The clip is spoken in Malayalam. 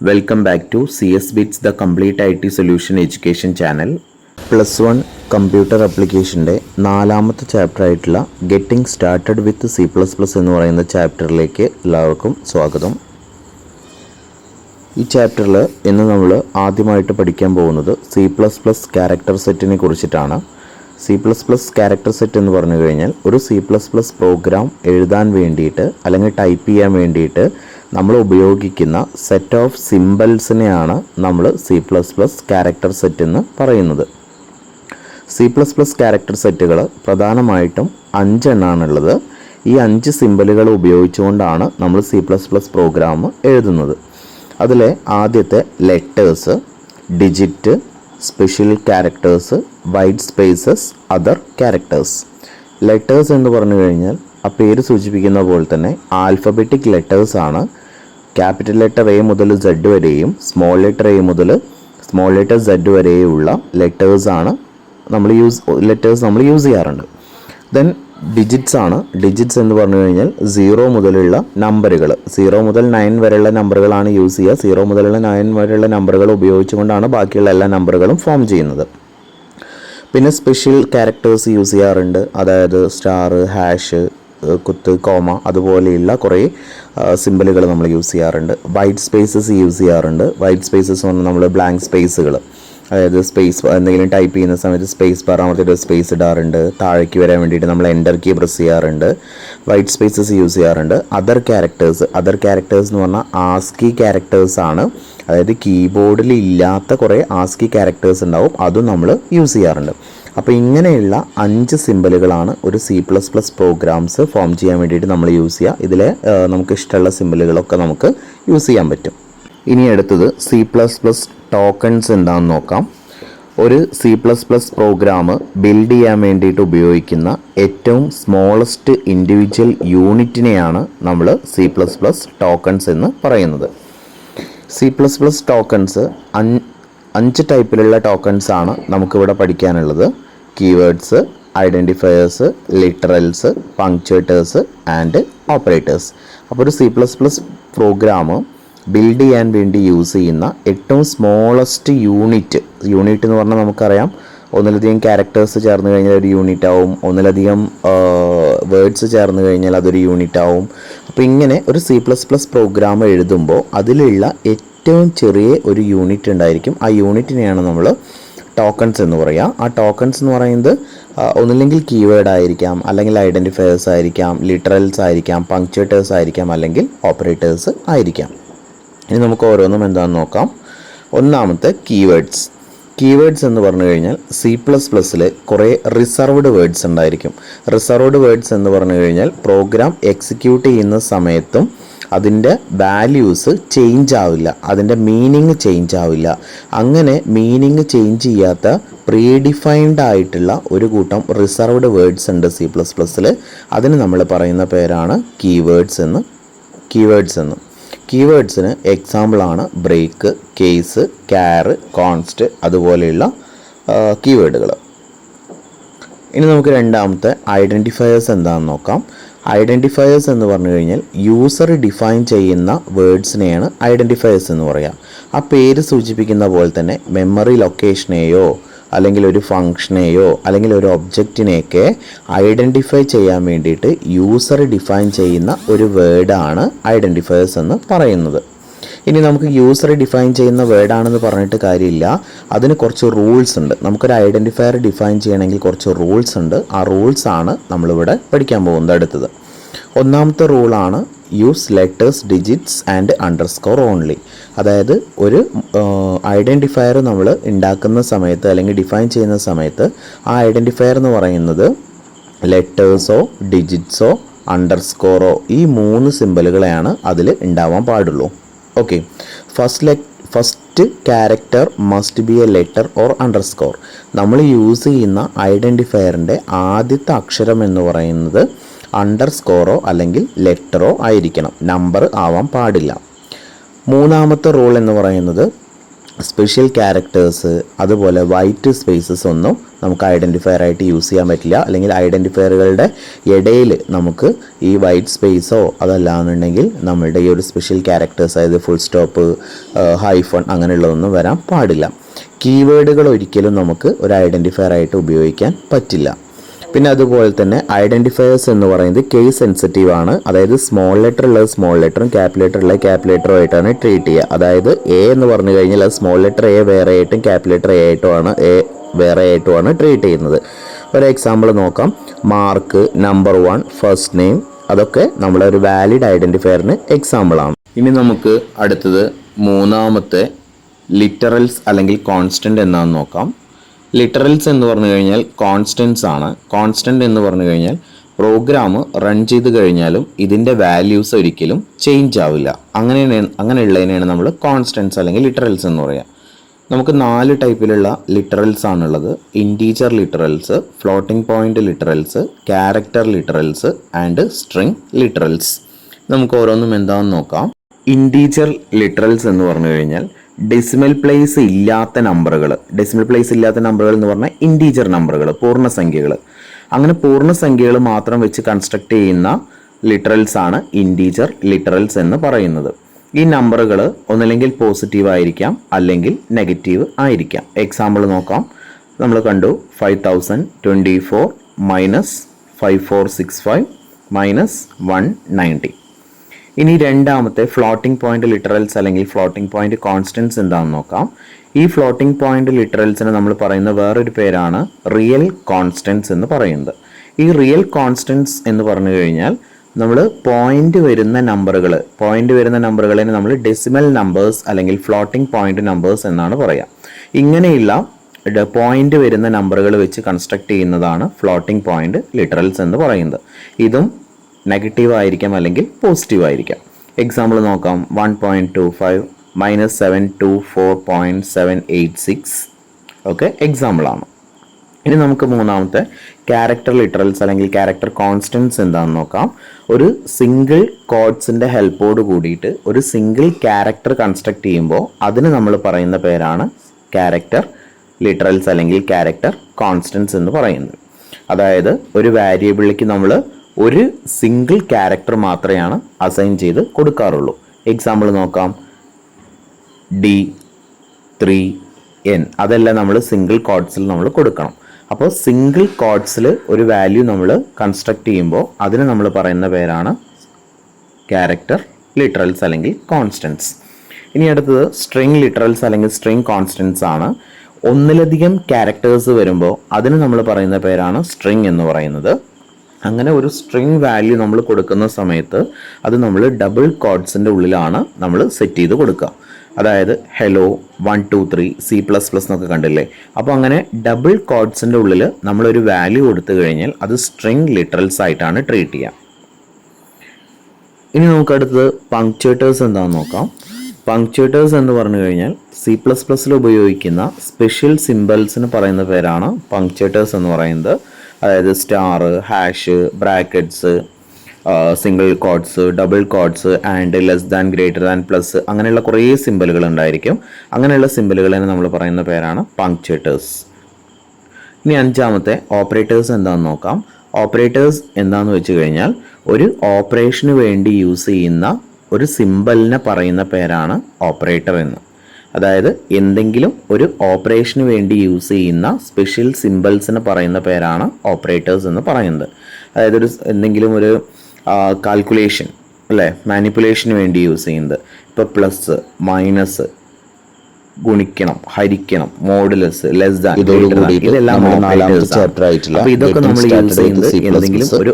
Welcome back to CS Bits the Complete IT Solution Education Channel. +1 computer ആപ്ലിക്കേഷൻ്റെ നാലാമത്തെ ചാപ്റ്റർ ആയിട്ടുള്ള ഗെറ്റിംഗ് സ്റ്റാർട്ടഡ് വിത്ത് C++ എന്ന് പറയുന്ന ചാപ്റ്ററിലേക്ക് എല്ലാവർക്കും സ്വാഗതം. ഈ ചാപ്റ്ററിൽ ഇന്ന് നമ്മൾ ആദ്യമായിട്ട് പഠിക്കാൻ പോകുന്നത് C++ ക്യാരക്ടർ സെറ്റിനെ കുറിച്ചിട്ടാണ്. C++ ക്യാരക്ടർ സെറ്റ് എന്ന് പറഞ്ഞു കഴിഞ്ഞാൽ ഒരു C++ പ്രോഗ്രാം എഴുതാൻ വേണ്ടിയിട്ട് അല്ലെങ്കിൽ ടൈപ്പ് ചെയ്യാൻ വേണ്ടിയിട്ട് നമ്മൾ ഉപയോഗിക്കുന്ന സെറ്റ് ഓഫ് സിംബൽസിനെയാണ് നമ്മൾ C++ ക്യാരക്ടർ സെറ്റ് എന്ന് പറയുന്നത്. C++ ക്യാരക്ടർ സെറ്റുകൾ പ്രധാനമായിട്ടും 5 എണ്ണാണുള്ളത്. ഈ 5 സിംബലുകൾ ഉപയോഗിച്ചുകൊണ്ടാണ് നമ്മൾ C++ പ്രോഗ്രാം എഴുതുന്നത്. അതിലെ ആദ്യത്തെ letters, digit, special characters, white spaces, other characters. Letters എന്ന് പറഞ്ഞു കഴിഞ്ഞാൽ ആ പേര് സൂചിപ്പിക്കുന്ന പോലെ തന്നെ ആൽഫബറ്റിക് ലെറ്റേഴ്സ് ആണ്. ക്യാപിറ്റൽ ലെറ്റർ എ മുതൽ Z വരെയും സ്മോൾ ലെറ്റർ എ മുതൽ സ്മോൾ ലെറ്റർ Z വരെയുള്ള ലെറ്റേഴ്സ് നമ്മൾ യൂസ് ചെയ്യാറുണ്ട്. ദെൻ ഡിജിറ്റ്സ് ആണ്. ഡിജിറ്റ്സ് എന്ന് പറഞ്ഞു കഴിഞ്ഞാൽ 0 മുതലുള്ള നമ്പറുകൾ, 0 മുതൽ 9 വരെയുള്ള നമ്പറുകളാണ് യൂസ് ചെയ്യുക. 0 മുതലുള്ള 9 വരെയുള്ള നമ്പറുകൾ ഉപയോഗിച്ചുകൊണ്ടാണ് ബാക്കിയുള്ള എല്ലാ നമ്പറുകളും ഫോം ചെയ്യുന്നത്. പിന്നെ സ്പെഷ്യൽ ക്യാരക്ടേഴ്സ് യൂസ് ചെയ്യാറുണ്ട്. അതായത് സ്റ്റാർ, ഹാഷ്, കുത്ത്, കോമ അതുപോലെയുള്ള കുറേ സിമ്പലുകൾ നമ്മൾ യൂസ് ചെയ്യാറുണ്ട്. വൈറ്റ് സ്പേസസ് യൂസ് ചെയ്യാറുണ്ട്. വൈറ്റ് സ്പേസസ് എന്ന് പറഞ്ഞാൽ നമ്മൾ ബ്ലാങ്ക് സ്പേസുകൾ, അതായത് സ്പേസ് എന്തെങ്കിലും ടൈപ്പ് ചെയ്യുന്ന സമയത്ത് സ്പേസ് ബാർ അമർത്തിയിട്ട് സ്പേസ് ഇടാറുണ്ട്. താഴേക്ക് വരാൻ വേണ്ടിയിട്ട് നമ്മൾ എൻ്റർ കീ പ്രസ് ചെയ്യാറുണ്ട്. വൈറ്റ് സ്പേസസ് യൂസ് ചെയ്യാറുണ്ട്. അതർ ക്യാരക്ടേഴ്സ് എന്ന് പറഞ്ഞാൽ ആസ്കി ക്യാരക്ടേഴ്സ് ആണ്. അതായത് കീബോർഡിൽ ഇല്ലാത്ത കുറേ ആസ്കി ക്യാരക്ടേഴ്സ് ഉണ്ടാവും, അതും നമ്മൾ യൂസ് ചെയ്യാറുണ്ട്. അപ്പോൾ ഇങ്ങനെയുള്ള 5 സിമ്പലുകളാണ് ഒരു C++ പ്രോഗ്രാംസ് ഫോം ചെയ്യാൻ വേണ്ടിയിട്ട് നമ്മൾ യൂസ് ചെയ്യുക. ഇതിൽ നമുക്ക് ഇഷ്ടമുള്ള സിമ്പലുകളൊക്കെ നമുക്ക് യൂസ് ചെയ്യാൻ പറ്റും. ഇനി അടുത്തത് C++ ടോക്കൺസ് എന്താണെന്ന് നോക്കാം. ഒരു C++ പ്രോഗ്രാം ബിൽഡ് ചെയ്യാൻ വേണ്ടിയിട്ട് ഉപയോഗിക്കുന്ന ഏറ്റവും സ്മോളസ്റ്റ് ഇൻഡിവിജ്വൽ യൂണിറ്റിനെയാണ് നമ്മൾ C++ ടോക്കൺസ് എന്ന് പറയുന്നത്. C++ ടോക്കൺസ് 5 ടൈപ്പിലുള്ള ടോക്കൺസ് ആണ് നമുക്കിവിടെ പഠിക്കാനുള്ളത്. Keywords, identifiers, literals, punctuators and operators. അപ്പോൾ ഒരു C++ പ്രോഗ്രാം ബിൽഡ് ചെയ്യാൻ വേണ്ടി യൂസ് ചെയ്യുന്ന ഏറ്റവും സ്മോളസ്റ്റ് യൂണിറ്റ് എന്ന് പറഞ്ഞാൽ നമുക്കറിയാം, ഒന്നിലധികം ക്യാരക്ടേഴ്സ് ചേർന്ന് കഴിഞ്ഞാൽ ഒരു യൂണിറ്റ് ആവും, ഒന്നിലധികം വേർഡ്സ് ചേർന്ന് കഴിഞ്ഞാൽ അതൊരു യൂണിറ്റ് ആവും. അപ്പോൾ ഇങ്ങനെ ഒരു C++ പ്രോഗ്രാം എഴുതുമ്പോൾ അതിലുള്ള ഏറ്റവും ചെറിയ ഒരു യൂണിറ്റ് ഉണ്ടായിരിക്കും. ആ യൂണിറ്റിനെയാണ് നമ്മൾ ടോക്കൺസ് എന്ന് പറയുക. ആ ടോക്കൺസ് എന്ന് പറയുന്നത് ഒന്നില്ലെങ്കിൽ കീവേഡ് ആയിരിക്കാം, അല്ലെങ്കിൽ ഐഡൻറ്റിഫയേഴ്സ് ആയിരിക്കാം, ലിറ്ററൽസ് ആയിരിക്കാം, പങ്ക്ച്വേറ്റേഴ്സ് ആയിരിക്കാം, അല്ലെങ്കിൽ ഓപ്പറേറ്റേഴ്സ് ആയിരിക്കാം. ഇനി നമുക്ക് ഓരോന്നും എന്താണെന്ന് നോക്കാം. ഒന്നാമത്തെ കീവേഡ്സ് എന്ന് പറഞ്ഞു കഴിഞ്ഞാൽ C++ൽ കുറേ റിസർവ്ഡ് വേർഡ്സ് ഉണ്ടായിരിക്കും. റിസർവ്ഡ് വേർഡ്സ് എന്ന് പറഞ്ഞു കഴിഞ്ഞാൽ പ്രോഗ്രാം എക്സിക്യൂട്ട് ചെയ്യുന്ന സമയത്തും അതിൻ്റെ വാല്യൂസ് ചേഞ്ച് ആവില്ല, അതിൻ്റെ മീനിങ് ചേഞ്ച് ആവില്ല. അങ്ങനെ മീനിങ് ചേഞ്ച് ചെയ്യാത്ത പ്രീഡിഫൈൻഡ് ആയിട്ടുള്ള ഒരു കൂട്ടം റിസർവ്ഡ് വേർഡ്സ് ഉണ്ട് C++ൽ. അതിന് നമ്മൾ പറയുന്ന പേരാണ് കീവേഡ്സ് എന്ന്. കീവേഡ്സിന് എക്സാമ്പിളാണ് ബ്രേക്ക്, കേസ്, ക്യാർ, കോൺസ്റ്റ് അതുപോലെയുള്ള കീവേഡുകൾ. ഇനി നമുക്ക് രണ്ടാമത്തെ ഐഡൻറ്റിഫയേഴ്സ് എന്താണെന്ന് നോക്കാം. ഐഡൻറ്റിഫയേഴ്സ് എന്ന് പറഞ്ഞു കഴിഞ്ഞാൽ യൂസർ ഡിഫൈൻ ചെയ്യുന്ന വേർഡ്സിനെയാണ് ഐഡൻറ്റിഫയേഴ്സ് എന്ന് പറയുക. ആ പേര് സൂചിപ്പിക്കുന്ന പോലെ തന്നെ മെമ്മറി ലൊക്കേഷനെയോ അല്ലെങ്കിൽ ഒരു ഫങ്ഷനെയോ അല്ലെങ്കിൽ ഒരു ഒബ്ജക്റ്റിനെയൊക്കെ ഐഡൻറ്റിഫൈ ചെയ്യാൻ വേണ്ടിയിട്ട് യൂസർ ഡിഫൈൻ ചെയ്യുന്ന ഒരു വേർഡാണ് ഐഡൻറ്റിഫയേഴ്സ് എന്ന് പറയുന്നത്. ഇനി നമുക്ക് യൂസർ ഡിഫൈൻ ചെയ്യുന്ന വേർഡാണെന്ന് പറഞ്ഞിട്ട് കാര്യമില്ല, അതിന് കുറച്ച് റൂൾസ് ഉണ്ട്. നമുക്കൊരു ഐഡൻറ്റിഫയർ ഡിഫൈൻ ചെയ്യണമെങ്കിൽ കുറച്ച് റൂൾസ് ഉണ്ട്. ആ റൂൾസ് ആണ് നമ്മളിവിടെ പഠിക്കാൻ പോകുന്നത്. അടുത്തത് ഒന്നാമത്തെ റൂളാണ് use letters, digits and underscore only. അതായത് ഒരു ഐഡൻറ്റിഫയർ നമ്മൾ ഉണ്ടാക്കുന്ന സമയത്ത് അല്ലെങ്കിൽ ഡിഫൈൻ ചെയ്യുന്ന സമയത്ത് ആ ഐഡൻറ്റിഫയർ എന്ന് പറയുന്നത് ലെറ്റേഴ്സോ ഡിജിറ്റ്സോ അണ്ടർസ്കോറോ ഈ 3 സിമ്പലുകളെയാണ് അതിൽ ഉണ്ടാവാൻ പാടുള്ളൂ. Okay, first character must be A letter or underscore. നമ്മൾ യൂസ് ചെയ്യുന്ന ഐഡൻറ്റിഫയറിൻ്റെ ആദ്യത്തെ അക്ഷരം എന്ന് പറയുന്നത് അണ്ടർസ്കോറോ അല്ലെങ്കിൽ ലെറ്ററോ ആയിരിക്കണം, നമ്പർ ആവാൻ പാടില്ല. മൂന്നാമത്തെ റൂൾ എന്ന് പറയുന്നത് സ്പെഷ്യൽ ക്യാരക്ടേഴ്സ് അതുപോലെ വൈറ്റ് സ്പേസസ് ഒന്നും നമുക്ക് ഐഡൻറ്റിഫയർ ആയിട്ട് യൂസ് ചെയ്യാൻ പറ്റില്ല. അല്ലെങ്കിൽ ഐഡൻറ്റിഫയറുകളുടെ ഇടയിൽ നമുക്ക് ഈ വൈറ്റ് സ്പേസോ അതല്ലാന്നുണ്ടെങ്കിൽ നമ്മളുടെ ഈ ഒരു സ്പെഷ്യൽ ക്യാരക്ടേഴ്സ്, അതായത് ഫുൾ സ്റ്റോപ്പ്, ഹൈഫൺ അങ്ങനെയുള്ളതൊന്നും വരാൻ പാടില്ല. കീവേഡുകൾ ഒരിക്കലും നമുക്ക് ഒരു ഐഡൻറ്റിഫയർ ആയിട്ട് ഉപയോഗിക്കാൻ പറ്റില്ല. പിന്നെ അതുപോലെ തന്നെ ഐഡൻറ്റിഫയേഴ്സ് എന്ന് പറയുന്നത് കേസ് സെൻസിറ്റീവ് ആണ്. അതായത് സ്മോൾ ലെറ്റർ ഉള്ളത് സ്മോൾ ലെറ്ററും ക്യാപിറ്റൽ ഉള്ളത് ക്യാപിറ്റലും ആയിട്ടാണ് ട്രീറ്റ് ചെയ്യുക. അതായത് എ എന്ന് പറഞ്ഞു കഴിഞ്ഞാൽ അത് സ്മോൾ ലെറ്റർ എ വേറെ ആയിട്ടും ക്യാപിറ്റൽ എ ആയിട്ടുമാണ് വേറെ ആയിട്ടുമാണ് ട്രീറ്റ് ചെയ്യുന്നത്. ഒരു എക്സാമ്പിൾ നോക്കാം. മാർക്ക്, നമ്പർ 1, ഫസ്റ്റ് നെയിം, അതൊക്കെ നമ്മളെ ഒരു വാലിഡ് ഐഡൻറ്റിഫയറിന് എക്സാമ്പിളാണ്. ഇനി നമുക്ക് അടുത്തത് മൂന്നാമത്തെ ലിറ്ററൽസ് അല്ലെങ്കിൽ കോൺസ്റ്റൻ്റ് എന്നാന്ന് നോക്കാം. ലിറ്ററൽസ് എന്ന് പറഞ്ഞു കഴിഞ്ഞാൽ കോൺസ്റ്റൻസ് ആണ്. കോൺസ്റ്റൻ്റ് എന്ന് പറഞ്ഞു കഴിഞ്ഞാൽ പ്രോഗ്രാം റൺ ചെയ്ത് കഴിഞ്ഞാലും ഇതിൻ്റെ വാല്യൂസ് ഒരിക്കലും ചേഞ്ച് ആവില്ല. അങ്ങനെയുള്ളതിനെയാണ് നമ്മൾ കോൺസ്റ്റൻസ് അല്ലെങ്കിൽ ലിറ്ററൽസ് എന്ന് പറയുക. നമുക്ക് 4 ടൈപ്പിലുള്ള ലിറ്ററൽസ് ആണുള്ളത്. Integer literals, floating point literals, character literals and string literals. നമുക്ക് ഓരോന്നും എന്താണെന്ന് നോക്കാം. ഇൻറ്റീജർ ലിറ്ററൽസ് എന്ന് പറഞ്ഞു കഴിഞ്ഞാൽ ഡെസിമൽ പ്ലേസ് ഇല്ലാത്ത നമ്പറുകൾ എന്ന് പറഞ്ഞാൽ ഇൻറ്റീജർ നമ്പറുകൾ, പൂർണ്ണസംഖ്യകൾ. അങ്ങനെ പൂർണ്ണസംഖ്യകൾ മാത്രം വെച്ച് കൺസ്ട്രക്ട് ചെയ്യുന്ന ലിറ്ററൽസ് ആണ് ഇൻറ്റീജർ ലിറ്ററൽസ് എന്ന് പറയുന്നത്. ഈ നമ്പറുകൾ ഒന്നില്ലെങ്കിൽ പോസിറ്റീവ് ആയിരിക്കാം അല്ലെങ്കിൽ നെഗറ്റീവ് ആയിരിക്കാം. എക്സാമ്പിൾ നോക്കാം. നമ്മൾ കണ്ടു 5024 -5465 -190. ഇനി രണ്ടാമത്തെ ഫ്ലോട്ടിംഗ് പോയിന്റ് ലിറ്ററൽസ് അല്ലെങ്കിൽ ഫ്ലോട്ടിംഗ് പോയിന്റ് കോൺസ്റ്റൻസ് എന്താണെന്ന് നോക്കാം. ഈ ഫ്ലോട്ടിംഗ് പോയിന്റ് ലിറ്ററൽസിന് നമ്മൾ പറയുന്ന വേറൊരു പേരാണ് റിയൽ കോൺസ്റ്റൻസ് എന്ന് പറയുന്നത്. ഈ റിയൽ കോൺസ്റ്റൻസ് എന്ന് പറഞ്ഞു കഴിഞ്ഞാൽ നമ്മൾ പോയിന്റ് വരുന്ന നമ്പറുകളെ നമ്മൾ ഡെസിമൽ നമ്പേഴ്സ് അല്ലെങ്കിൽ ഫ്ലോട്ടിംഗ് പോയിന്റ് നമ്പേഴ്സ് എന്നാണ് പറയുക. ഇങ്ങനെയുള്ള പോയിന്റ് വരുന്ന നമ്പറുകൾ വെച്ച് കൺസ്ട്രക്ട് ചെയ്യുന്നതാണ് ഫ്ലോട്ടിംഗ് പോയിന്റ് ലിറ്ററൽസ് എന്ന് പറയുന്നത്. ഇതും നെഗറ്റീവ് ആയിരിക്കാം അല്ലെങ്കിൽ പോസിറ്റീവ് ആയിരിക്കാം. എക്സാമ്പിൾ നോക്കാം. 1.25 -724.786 ഒക്കെ എക്സാമ്പിളാണ്. ഇനി നമുക്ക് മൂന്നാമത്തെ ക്യാരക്ടർ ലിറ്ററൽസ് അല്ലെങ്കിൽ ക്യാരക്ടർ കോൺസ്റ്റൻസ് എന്താണെന്ന് നോക്കാം. ഒരു സിംഗിൾ കോഡ്സിൻ്റെ ഹെൽപ്പോട് കൂടിയിട്ട് ഒരു സിംഗിൾ ക്യാരക്ടർ കൺസ്ട്രക്ട് ചെയ്യുമ്പോൾ അതിന് നമ്മൾ പറയുന്ന പേരാണ് ക്യാരക്ടർ ലിറ്ററൽസ് അല്ലെങ്കിൽ ക്യാരക്ടർ കോൺസ്റ്റൻസ് എന്ന് പറയുന്നത്. അതായത് ഒരു വേരിയബിളിലേക്ക് നമ്മൾ ഒരു സിംഗിൾ ക്യാരക്ടർ മാത്രമാണ് അസൈൻ ചെയ്ത് കൊടുക്കാറുള്ളൂ. എക്സാമ്പിൾ നോക്കാം. D3N അതെല്ലാം നമ്മൾ സിംഗിൾ കോഡ്സിൽ നമ്മൾ കൊടുക്കണം. അപ്പോൾ സിംഗിൾ കോഡ്സിൽ ഒരു വാല്യൂ നമ്മൾ കൺസ്ട്രക്ട് ചെയ്യുമ്പോൾ അതിന് നമ്മൾ പറയുന്ന പേരാണ് ക്യാരക്ടർ ലിറ്ററൽസ് അല്ലെങ്കിൽ കോൺസ്റ്റൻസ്. ഇനി അടുത്തത് സ്ട്രിംഗ് ലിറ്ററൽസ് അല്ലെങ്കിൽ സ്ട്രിംഗ് കോൺസ്റ്റൻസ് ആണ്. ഒന്നിലധികം ക്യാരക്ടേഴ്സ് വരുമ്പോൾ അതിന് നമ്മൾ പറയുന്ന പേരാണ് സ്ട്രിംഗ് എന്ന് പറയുന്നത്. അങ്ങനെ ഒരു സ്ട്രിംഗ് വാല്യൂ നമ്മൾ കൊടുക്കുന്ന സമയത്ത് അത് നമ്മൾ ഡബിൾ കോഡ്സിൻ്റെ ഉള്ളിലാണ് നമ്മൾ സെറ്റ് ചെയ്ത് കൊടുക്കുക. അതായത് ഹെലോ 123 C++ എന്നൊക്കെ കണ്ടില്ലേ. അപ്പോൾ അങ്ങനെ ഡബിൾ കോഡ്സിൻ്റെ ഉള്ളിൽ നമ്മളൊരു വാല്യൂ കൊടുത്തു കഴിഞ്ഞാൽ അത് സ്ട്രിംഗ് ലിറ്ററൽസ് ആയിട്ടാണ് ട്രീറ്റ് ചെയ്യുക. ഇനി നമുക്ക് അടുത്തത് പങ്ക്ച്വേറ്റേഴ്സ് എന്താണെന്ന് നോക്കാം. പങ്ക്ച്വേറ്റേഴ്സ് എന്ന് പറഞ്ഞു കഴിഞ്ഞാൽ C++ ഉപയോഗിക്കുന്ന സ്പെഷ്യൽ സിംബൽസിന് പറയുന്ന പേരാണ് പങ്ക്ച്വേറ്റേഴ്സ് എന്ന് പറയുന്നത്. അതായത് star, hash, brackets, single quotes, double quotes, and, less than, greater than, plus അങ്ങനെയുള്ള കുറേ സിംബലുകൾ ഉണ്ടായിരിക്കും. അങ്ങനെയുള്ള സിംബലുകളെ നമ്മൾ പറയുന്ന പേരാണ് പങ്ക്ച്വേറ്റേഴ്സ്. ഇനി അഞ്ചാമത്തെ ഓപ്പറേറ്റേഴ്സ് എന്താണെന്ന് നോക്കാം. ഓപ്പറേറ്റേഴ്സ് എന്താണെന്ന് വെച്ച് കഴിഞ്ഞാൽ ഒരു ഓപ്പറേഷന് വേണ്ടി യൂസ് ചെയ്യുന്ന ഒരു സിംബലിനെ പറയുന്ന പേരാണ് ഓപ്പറേറ്റർ എന്ന്. അതായത് എന്തെങ്കിലും ഒരു ഓപ്പറേഷന് വേണ്ടി യൂസ് ചെയ്യുന്ന സ്പെഷ്യൽ സിംബൽസിന് പറയുന്ന പേരാണ് ഓപ്പറേറ്റേഴ്സ് എന്ന് പറയുന്നത്. അതായത് എന്തെങ്കിലും ഒരു കാൽക്കുലേഷൻ അല്ലേ, മാനിപ്പുലേഷന് വേണ്ടി യൂസ് ചെയ്യുന്നത്. ഇപ്പോൾ പ്ലസ്, മൈനസ്, ഗുണിക്കണം, ഹരിക്കണം, മോഡുലസ്, ലെസ് ദാൻ, ഇതെല്ലാം ഓപ്പറേറ്റേഴ്സ് ആണ്. അപ്പോൾ ഇതൊക്കെ നമ്മൾ യൂസ് ചെയ്യുന്നത് എന്തെങ്കിലും ഒരു